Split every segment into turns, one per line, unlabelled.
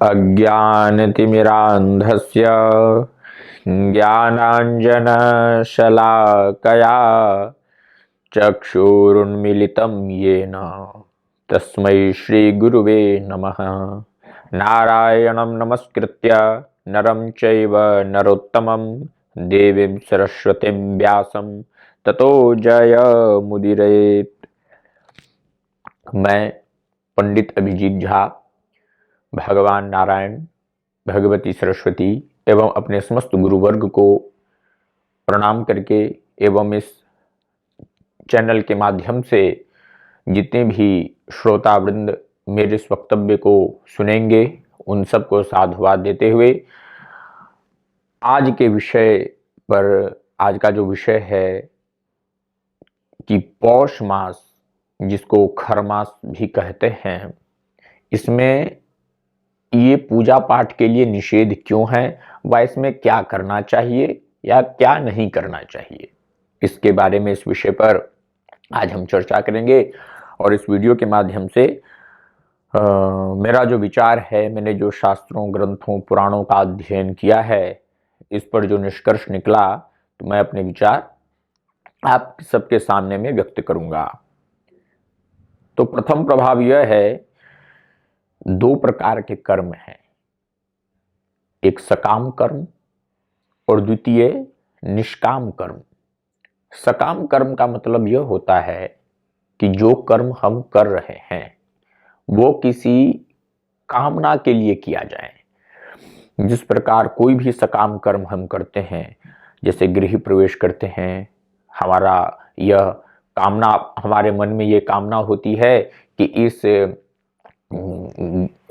अज्ञानतिमिरान्धस्य ज्ञानाञ्जनशलाकया चक्षुरुन्मीलितं येन तस्मै श्रीगुरुवे नमः। नारायणं नमस्कृत्य नरं चैव नरोत्तमं देवीं सरस्वतीं व्यासं ततो जयमुदीरयेत्। मैं पंडित अभिजीत झा भगवान नारायण, भगवती सरस्वती एवं अपने समस्त गुरुवर्ग को प्रणाम करके एवं इस चैनल के माध्यम से जितने भी श्रोतावृंद मेरे इस वक्तव्य को सुनेंगे उन सबको साधुवाद देते हुए आज के विषय पर, आज का जो विषय है कि पौष मास जिसको खर मास भी कहते हैं, इसमें ये पूजा पाठ के लिए निषेध क्यों है व इसमें क्या करना चाहिए या क्या नहीं करना चाहिए, इसके बारे में इस विषय पर आज हम चर्चा करेंगे। और इस वीडियो के माध्यम से मेरा जो विचार है, मैंने जो शास्त्रों, ग्रंथों, पुराणों का अध्ययन किया है, इस पर जो निष्कर्ष निकला तो मैं अपने विचार आप सबके सामने में व्यक्त करूंगा। तो प्रथम प्रभाव यह है, दो प्रकार के कर्म हैं, एक सकाम कर्म और द्वितीय निष्काम कर्म। सकाम कर्म का मतलब यह होता है कि जो कर्म हम कर रहे हैं वो किसी कामना के लिए किया जाए। जिस प्रकार कोई भी सकाम कर्म हम करते हैं, जैसे गृह प्रवेश करते हैं, हमारा यह कामना, हमारे मन में ये कामना होती है कि इस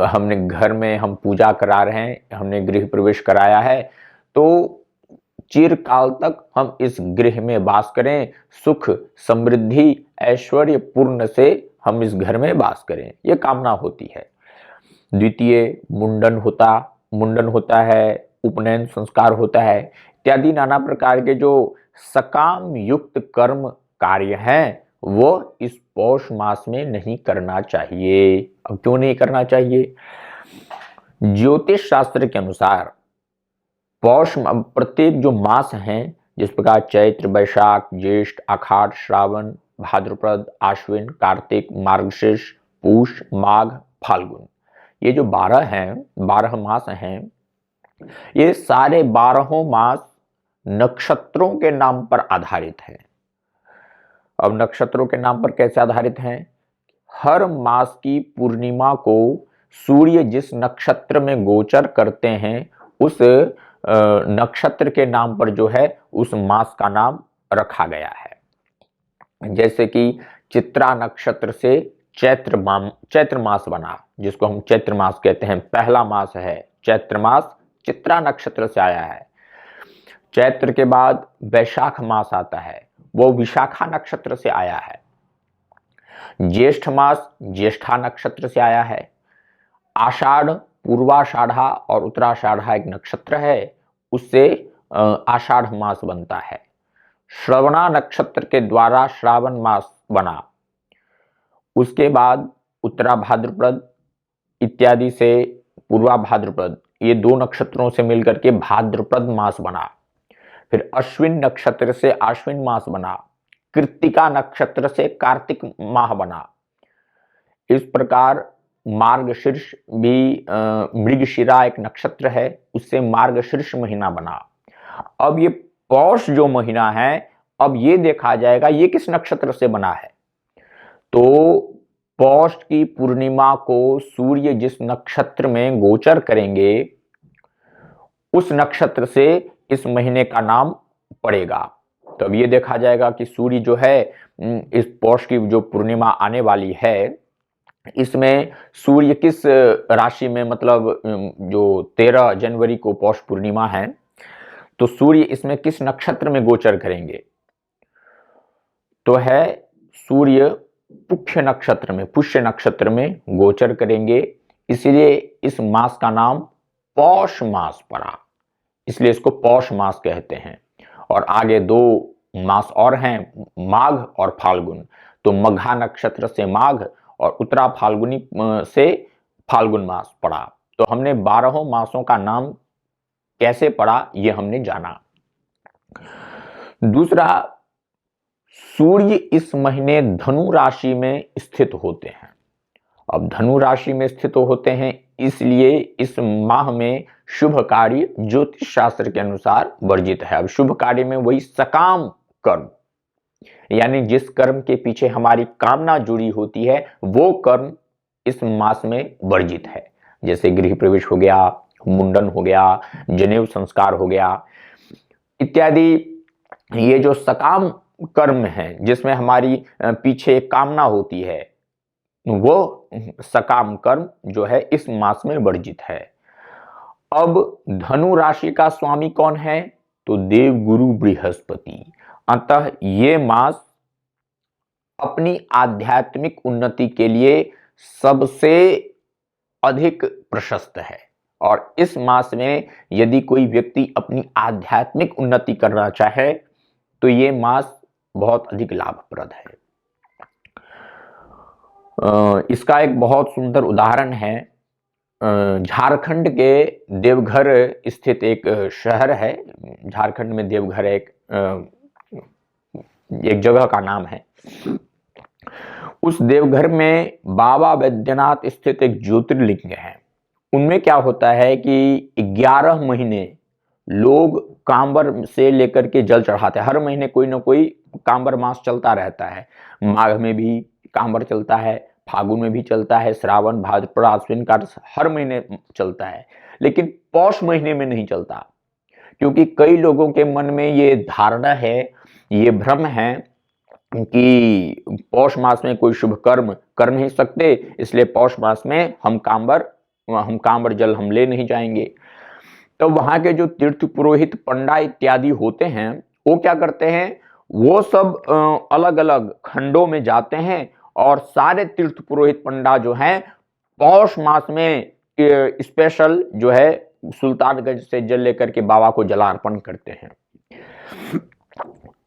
हमने घर में हम पूजा करा रहे हैं, हमने गृह प्रवेश कराया है, तो चिरकाल तक हम इस गृह में वास करें, सुख समृद्धि ऐश्वर्य पूर्ण से हम इस घर में वास करें, ये कामना होती है। द्वितीय मुंडन होता है, उपनयन संस्कार होता है, इत्यादि नाना प्रकार के जो सकाम युक्त कर्म कार्य हैं वो इस पौष मास में नहीं करना चाहिए। अब क्यों नहीं करना चाहिए? ज्योतिष शास्त्र के अनुसार प्रत्येक जो मास हैं, जिस प्रकार चैत्र, वैशाख, ज्येष्ठ, आषाढ़, श्रावण, भाद्रपद, आश्विन, कार्तिक, मार्गशीर्ष, पूष, माघ, फाल्गुन, ये जो 12 हैं, 12 मास हैं, ये सारे 12 मास नक्षत्रों के नाम पर आधारित हैं। अब नक्षत्रों के नाम पर कैसे आधारित हैं? हर मास की पूर्णिमा को सूर्य जिस नक्षत्र में गोचर करते हैं उस नक्षत्र के नाम पर जो है उस मास का नाम रखा गया है। जैसे कि चित्रा नक्षत्र से चैत्र मास बना, जिसको हम चैत्र मास कहते हैं, पहला मास है चैत्र मास, चित्रा नक्षत्र से आया है। चैत्र के बाद वैशाख मास आता है, वो विशाखा नक्षत्र से आया है। ज्येष्ठ मास ज्येष्ठा नक्षत्र से आया है। आषाढ़, पूर्वाषाढ़ा और उत्तराषाढ़ा एक नक्षत्र है, उससे आषाढ़ मास बनता है। श्रवणा नक्षत्र के द्वारा श्रावण मास बना। उसके बाद उत्तरा भाद्रपद इत्यादि से पूर्वा भाद्रपद, ये दो नक्षत्रों से मिलकर के भाद्रपद मास बना। फिर अश्विन नक्षत्र से आश्विन मास बना। कृत्तिका नक्षत्र से कार्तिक माह बना। इस प्रकार मार्गशीर्ष भी, मृगशिरा एक नक्षत्र है, उससे मार्गशीर्ष महीना बना। अब ये पौष जो महीना है, अब ये देखा जाएगा ये किस नक्षत्र से बना है। तो पौष की पूर्णिमा को सूर्य जिस नक्षत्र में गोचर करेंगे उस नक्षत्र से इस महीने का नाम पड़ेगा। तो अब ये देखा जाएगा कि सूर्य जो है, इस पौष की जो पूर्णिमा आने वाली है, इसमें सूर्य किस राशि में, मतलब जो 13 जनवरी को पौष पूर्णिमा है, तो सूर्य इसमें किस नक्षत्र में गोचर करेंगे? तो है सूर्य पुष्य नक्षत्र में गोचर करेंगे, इसलिए इस मास का नाम पौष मास पड़ा, इसलिए इसको पौष मास कहते हैं। और आगे 2 मास और हैं, माघ और फाल्गुन। तो मघा नक्षत्र से माघ और उत्तरा फाल्गुनी से फाल्गुन मास पड़ा, तो हमने 12 मासों का नाम कैसे पढ़ा ये हमने जाना। दूसरा, सूर्य इस महीने धनु राशि में स्थित होते हैं। अब धनु राशि में स्थित होते हैं इसलिए इस माह में शुभ कार्य ज्योतिष शास्त्र के अनुसार वर्जित है। अब शुभ कार्य में वही सकाम कर्म, यानी जिस कर्म के पीछे हमारी कामना जुड़ी होती है वो कर्म इस मास में वर्जित है। जैसे गृह प्रवेश हो गया, मुंडन हो गया, जनेऊ संस्कार हो गया इत्यादि। ये जो सकाम कर्म है जिसमें हमारी पीछे कामना होती है वो सकाम कर्म जो है इस मास में वर्जित है। अब धनु राशि का स्वामी कौन है? तो देवगुरु बृहस्पति। अतः ये मास अपनी आध्यात्मिक उन्नति के लिए सबसे अधिक प्रशस्त है। और इस मास में यदि कोई व्यक्ति अपनी आध्यात्मिक उन्नति करना चाहे तो ये मास बहुत अधिक लाभप्रद है। इसका एक बहुत सुंदर उदाहरण है। झारखंड के देवघर स्थित एक शहर है। झारखंड में देवघर एक जगह का नाम है। उस देवघर में बाबा बैद्यनाथ स्थित एक ज्योतिर्लिंग है। उनमें क्या होता है कि 11 महीने लोग कांवर से लेकर के जल चढ़ाते हैं। हर महीने कोई ना कोई कांवर मास चलता रहता है। माघ में भी कांवर चलता है, फागुन में भी चलता है, श्रावण, भाद्रपद, आश्विन का हर महीने चलता है, लेकिन पौष महीने में नहीं चलता। क्योंकि कई लोगों के मन में ये धारणा है, ये भ्रम है कि पौष मास में कोई शुभ कर्म कर नहीं सकते, इसलिए पौष मास में हम कांवर जल हम ले नहीं जाएंगे। तो वहां के जो तीर्थ पुरोहित, पंडा इत्यादि होते हैं वो क्या करते हैं, वो सब अलग अलग खंडों में जाते हैं और सारे तीर्थ पुरोहित पंडा जो हैं पौष मास में स्पेशल जो है सुल्तानगंज से जल लेकर के बाबा को जलार्पण करते हैं।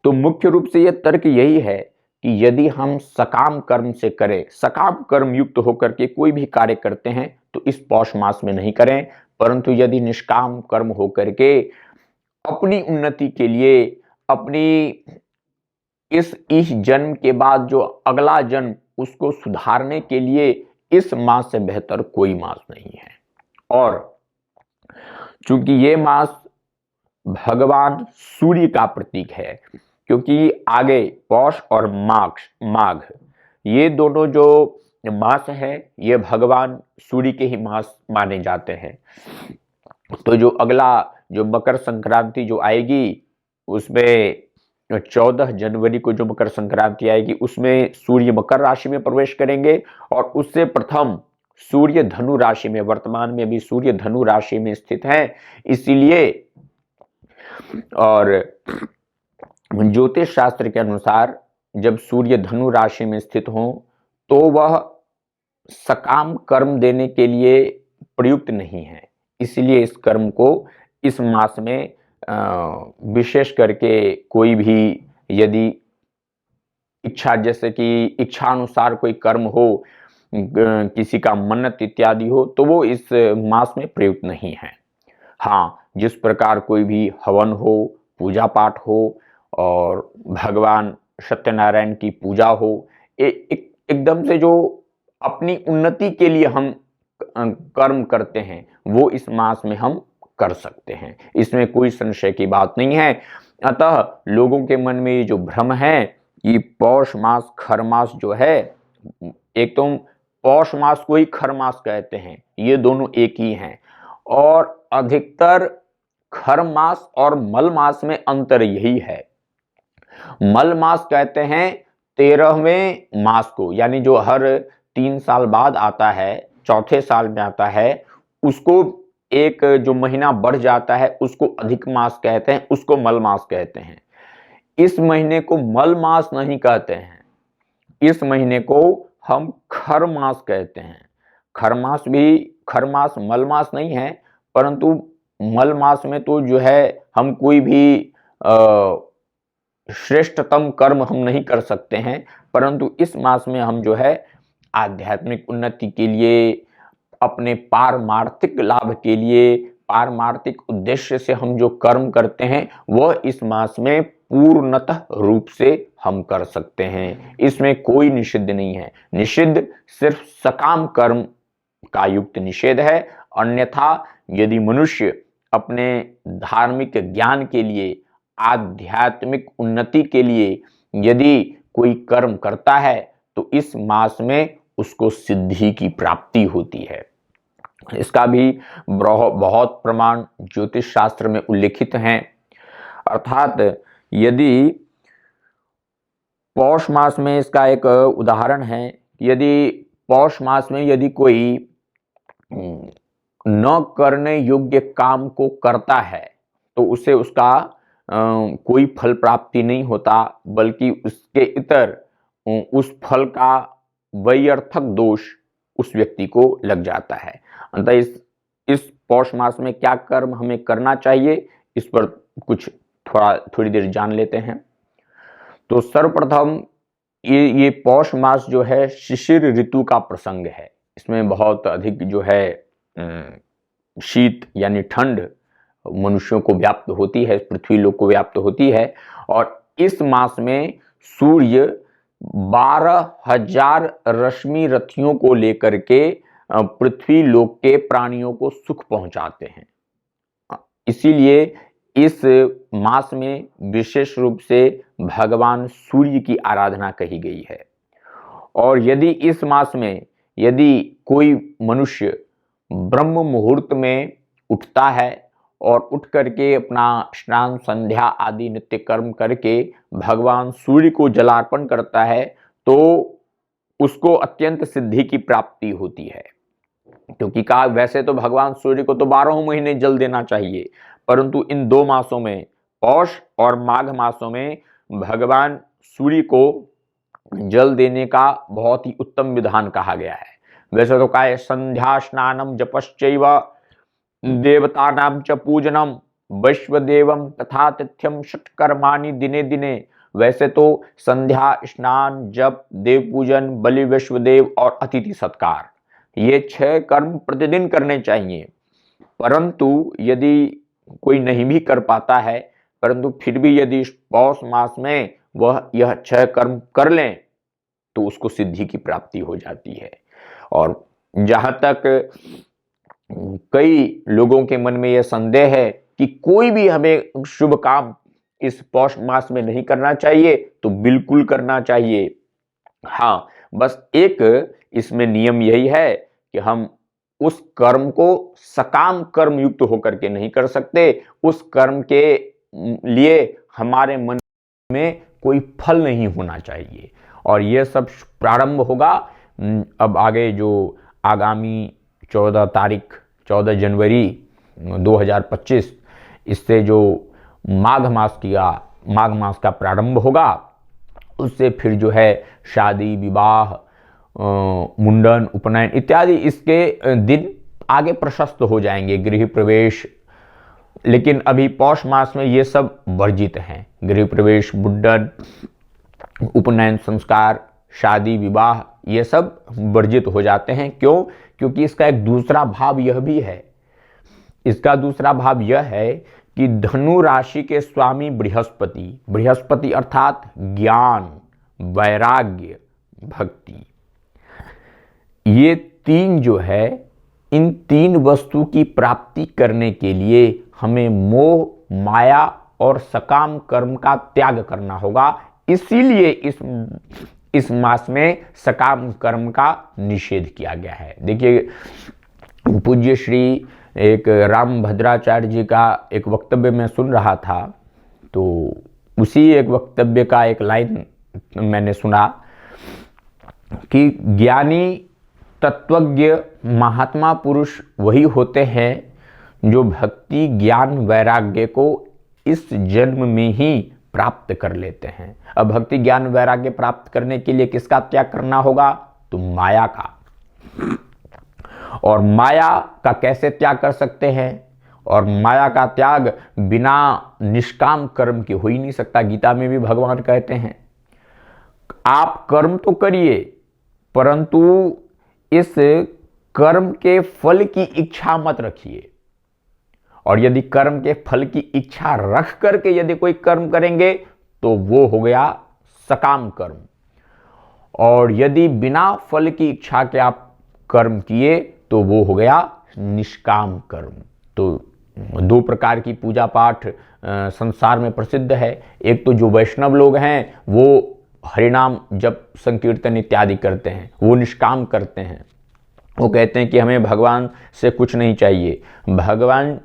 तो मुख्य रूप से यह तर्क यही है कि यदि हम सकाम कर्म से करें, सकाम कर्म युक्त होकर के कोई भी कार्य करते हैं तो इस पौष मास में नहीं करें, परंतु यदि निष्काम कर्म होकर के अपनी उन्नति के लिए, अपनी इस जन्म के बाद जो अगला जन्म उसको सुधारने के लिए इस मास से बेहतर कोई मास नहीं है। और चूंकि ये मास भगवान सूर्य का प्रतीक है, क्योंकि आगे पौष और माघ ये दोनों जो मास है ये भगवान सूर्य के ही मास माने जाते हैं। तो जो अगला जो मकर संक्रांति जो आएगी उसमें 14 जनवरी को जो मकर संक्रांति आएगी उसमें सूर्य मकर राशि में प्रवेश करेंगे और उससे प्रथम सूर्य धनु राशि में, वर्तमान में भी सूर्य धनु राशि में स्थित है। इसीलिए और ज्योतिष शास्त्र के अनुसार जब सूर्य धनु राशि में स्थित हो तो वह सकाम कर्म देने के लिए प्रयुक्त नहीं है। इसलिए इस कर्म को इस मास में विशेष करके कोई भी यदि इच्छा, जैसे कि इच्छा अनुसार कोई कर्म हो, किसी का मन्नत इत्यादि हो, तो वो इस मास में प्रयुक्त नहीं है। हाँ, जिस प्रकार कोई भी हवन हो, पूजा पाठ हो और भगवान सत्यनारायण की पूजा हो, एकदम से जो अपनी उन्नति के लिए हम कर्म करते हैं वो इस मास में हम कर सकते हैं, इसमें कोई संशय की बात नहीं है। अतः लोगों के मन में ये जो भ्रम है कि पौष मास खर मास जो है, एक तो पौष मास को ही खर मास कहते हैं, ये दोनों एक ही हैं, और अधिकतर खर मास और मल मास में अंतर यही है। मल मास कहते हैं 13वें मास को, यानी जो हर 3 साल बाद आता है, चौथे साल में आता है, उसको एक जो महीना बढ़ जाता है उसको अधिक मास कहते हैं, उसको मल मास कहते हैं। इस महीने को मल मास नहीं कहते हैं, इस महीने को हम खर मास कहते हैं। खर मास मल मास नहीं है, परंतु मल मास में तो जो है हम कोई भी श्रेष्ठतम कर्म हम नहीं कर सकते हैं, परंतु इस मास में हम जो है आध्यात्मिक उन्नति के लिए, अपने पारमार्थिक लाभ के लिए, पारमार्थिक उद्देश्य से हम जो कर्म करते हैं वह इस मास में पूर्णतः रूप से हम कर सकते हैं। इसमें कोई निषिद्ध नहीं है। निषिद्ध सिर्फ सकाम कर्म का युक्त निषेध है। अन्यथा यदि मनुष्य अपने धार्मिक ज्ञान के लिए, आध्यात्मिक उन्नति के लिए यदि कोई कर्म करता है तो इस मास में उसको सिद्धि की प्राप्ति होती है। इसका भी बहुत प्रमाण ज्योतिष शास्त्र में उल्लिखित हैं। अर्थात यदि पौष मास में, इसका एक उदाहरण है, यदि पौष मास में यदि कोई न करने योग्य काम को करता है तो उसे उसका कोई फल प्राप्ति नहीं होता, बल्कि उसके इतर उस फल का व्यर्थक दोष उस व्यक्ति को लग जाता है। अतः इस पौष मास में क्या कर्म हमें करना चाहिए, इस पर कुछ थोड़ी देर जान लेते हैं। तो सर्वप्रथम ये पौष मास जो है शिशिर ऋतु का प्रसंग है। इसमें बहुत अधिक जो है शीत यानी ठंड मनुष्यों को व्याप्त होती है, पृथ्वी लोक को व्याप्त होती है। और इस मास में सूर्य 12,000 रश्मि रथियों को लेकर के पृथ्वी लोक के प्राणियों को सुख पहुंचाते हैं। इसीलिए इस मास में विशेष रूप से भगवान सूर्य की आराधना कही गई है। और यदि इस मास में यदि कोई मनुष्य ब्रह्म मुहूर्त में उठता है और उठ करके अपना स्नान संध्या आदि नित्य कर्म करके भगवान सूर्य को जलार्पण करता है तो उसको अत्यंत सिद्धि की प्राप्ति होती है। क्योंकि कहा वैसे तो भगवान सूर्य को तो 12 महीने जल देना चाहिए, परंतु इन 2 मासों में, पौष और माघ मासों में, भगवान सूर्य को जल देने का बहुत ही उत्तम विधान कहा गया है। वैसे तो कहा है संध्या स्नानम जपश्चैव देवतानां च पूजनम वैश्वदेवम तथा तिथ्यम षट्कर्माणि दिने दिने। वैसे तो संध्या, स्नान, जप, देव पूजन, बलि, वैश्वदेव और अतिथि सत्कार, ये 6 कर्म प्रतिदिन करने चाहिए। परंतु यदि कोई नहीं भी कर पाता है, परंतु फिर भी यदि पौष मास में वह यह 6 कर्म कर लें तो उसको सिद्धि की प्राप्ति हो जाती है। और जहां तक कई लोगों के मन में यह संदेह है कि कोई भी हमें शुभ काम इस पौष मास में नहीं करना चाहिए, तो बिल्कुल करना चाहिए। हाँ, बस एक इसमें नियम यही है कि हम उस कर्म को सकाम कर्म युक्त होकर के नहीं कर सकते। उस कर्म के लिए हमारे मन में कोई फल नहीं होना चाहिए। और यह सब प्रारंभ होगा अब आगे जो आगामी 14 जनवरी 2025 इससे जो माघ मास का प्रारंभ होगा, उससे फिर जो है शादी, विवाह, मुंडन, उपनयन इत्यादि इसके दिन आगे प्रशस्त हो जाएंगे, गृह प्रवेश। लेकिन अभी पौष मास में ये सब वर्जित हैं। गृह प्रवेश, मुंडन, उपनयन संस्कार, शादी, विवाह ये सब वर्जित हो जाते हैं। क्यों? क्योंकि इसका एक दूसरा भाव यह भी है। इसका दूसरा भाव यह है कि धनु राशि के स्वामी बृहस्पति अर्थात ज्ञान, वैराग्य, भक्ति, ये 3 जो है, इन 3 वस्तु की प्राप्ति करने के लिए हमें मोह, माया और सकाम कर्म का त्याग करना होगा। इसीलिए इस मास में सकाम कर्म का निषेध किया गया है। देखिए, पूज्य श्री एक राम भद्राचार्य जी का एक वक्तव्य में सुन रहा था, तो उसी एक वक्तव्य का एक लाइन मैंने सुना कि ज्ञानी तत्वज्ञ महात्मा पुरुष वही होते हैं जो भक्ति, ज्ञान, वैराग्य को इस जन्म में ही प्राप्त कर लेते हैं। अब भक्ति, ज्ञान, वैराग्य प्राप्त करने के लिए किसका त्याग करना होगा? तो माया का। और माया का कैसे त्याग कर सकते हैं? और माया का त्याग बिना निष्काम कर्म के हो ही नहीं सकता। गीता में भी भगवान कहते हैं आप कर्म तो करिए, परंतु इस कर्म के फल की इच्छा मत रखिए। और यदि कर्म के फल की इच्छा रख करके यदि कोई कर्म करेंगे तो वो हो गया सकाम कर्म। और यदि बिना फल की इच्छा के आप कर्म किए तो वो हो गया निष्काम कर्म। तो दो प्रकार की पूजा पाठ संसार में प्रसिद्ध है। एक तो जो वैष्णव लोग हैं वो हरिनाम जप संकीर्तन इत्यादि करते हैं, वो निष्काम करते हैं। वो कहते हैं कि हमें भगवान से कुछ नहीं चाहिए, भगवान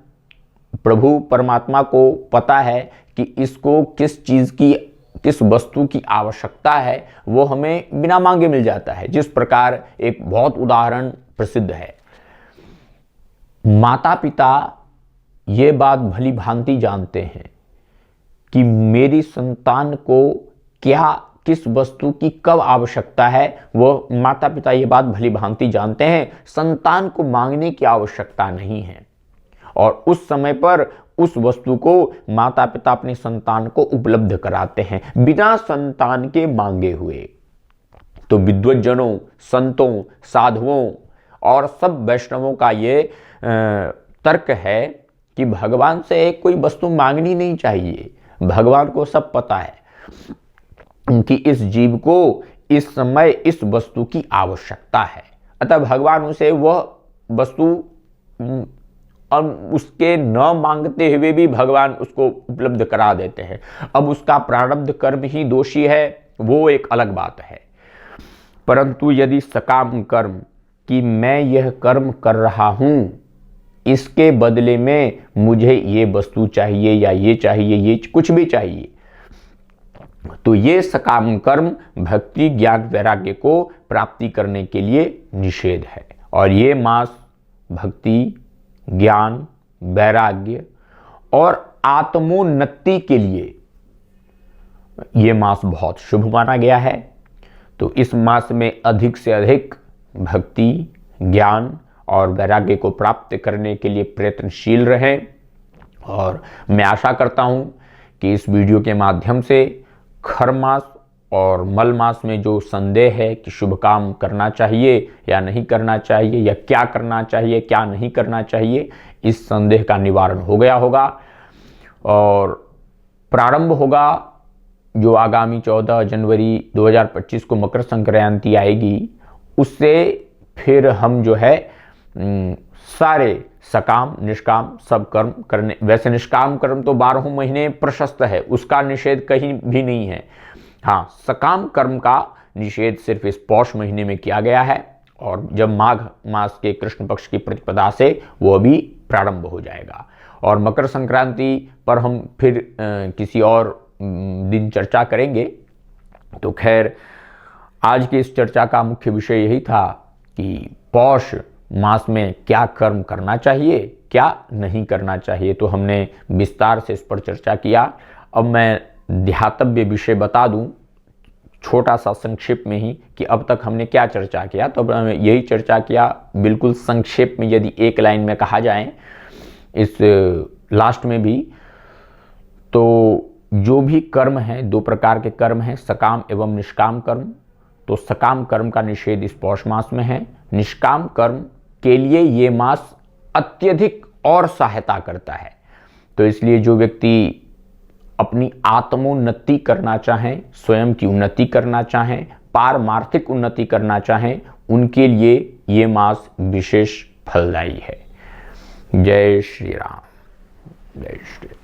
प्रभु परमात्मा को पता है कि इसको किस चीज़ की, किस वस्तु की आवश्यकता है, वो हमें बिना मांगे मिल जाता है। जिस प्रकार एक बहुत उदाहरण प्रसिद्ध है, माता पिता ये बात भली भांति जानते हैं कि मेरी संतान को क्या, किस वस्तु की कब आवश्यकता है, वो माता पिता ये बात भली भांति जानते हैं। संतान को मांगने की आवश्यकता नहीं है और उस समय पर उस वस्तु को माता पिता अपने संतान को उपलब्ध कराते हैं बिना संतान के मांगे हुए। तो विद्वज्जनों, संतों, साधुओं और सब वैष्णवों का ये तर्क है कि भगवान से कोई वस्तु मांगनी नहीं चाहिए। भगवान को सब पता है कि इस जीव को इस समय इस वस्तु की आवश्यकता है, अतः भगवान उसे वह वस्तु उसके न मांगते हुए भी भगवान उसको उपलब्ध करा देते हैं। अब उसका प्रारब्ध कर्म ही दोषी है, वो एक अलग बात है। परंतु यदि सकाम कर्म कि मैं यह कर्म कर रहा हूं, इसके बदले में मुझे ये वस्तु चाहिए या ये चाहिए, ये कुछ भी चाहिए, तो ये सकाम कर्म भक्ति ज्ञान वैराग्य को प्राप्ति करने के लिए निषेध है। और ये मास भक्ति ज्ञान वैराग्य और आत्मोन्नति के लिए ये मास बहुत शुभ माना गया है। तो इस मास में अधिक से अधिक भक्ति ज्ञान और वैराग्य को प्राप्त करने के लिए प्रयत्नशील रहें। और मैं आशा करता हूं कि इस वीडियो के माध्यम से खर मास और मल मास में जो संदेह है कि शुभ काम करना चाहिए या नहीं करना चाहिए, या क्या करना चाहिए क्या नहीं करना चाहिए, इस संदेह का निवारण हो गया होगा। और प्रारंभ होगा जो आगामी 14 जनवरी 2025 को मकर संक्रांति आएगी, उससे फिर हम जो है सारे सकाम निष्काम सब कर्म करने। वैसे निष्काम कर्म तो 12 महीने प्रशस्त है, उसका निषेध कहीं भी नहीं है। हाँ, सकाम कर्म का निषेध सिर्फ इस पौष महीने में किया गया है और जब माघ मास के कृष्ण पक्ष की प्रतिपदा से वो भी प्रारंभ हो जाएगा। और मकर संक्रांति पर हम फिर किसी और दिन चर्चा करेंगे। तो खैर, आज की इस चर्चा का मुख्य विषय यही था कि पौष मास में क्या कर्म करना चाहिए क्या नहीं करना चाहिए। तो हमने विस्तार से इस पर चर्चा किया। अब मैं ध्यातव्य विषय बता दूं छोटा सा संक्षेप में ही कि अब तक हमने क्या चर्चा किया। तो अब यही चर्चा किया बिल्कुल संक्षेप में, यदि एक लाइन में कहा जाए इस लास्ट में भी, तो जो भी कर्म है, दो प्रकार के कर्म हैं, सकाम एवं निष्काम कर्म। तो सकाम कर्म का निषेध इस पौष मास में है। निष्काम कर्म के लिए ये मास अत्यधिक और सहायता करता है। तो इसलिए जो व्यक्ति अपनी आत्मोन्नति करना चाहें, स्वयं की उन्नति करना चाहें, पारमार्थिक उन्नति करना चाहें, उनके लिए ये मास विशेष फलदायी है। जय श्री राम, जय श्री राम।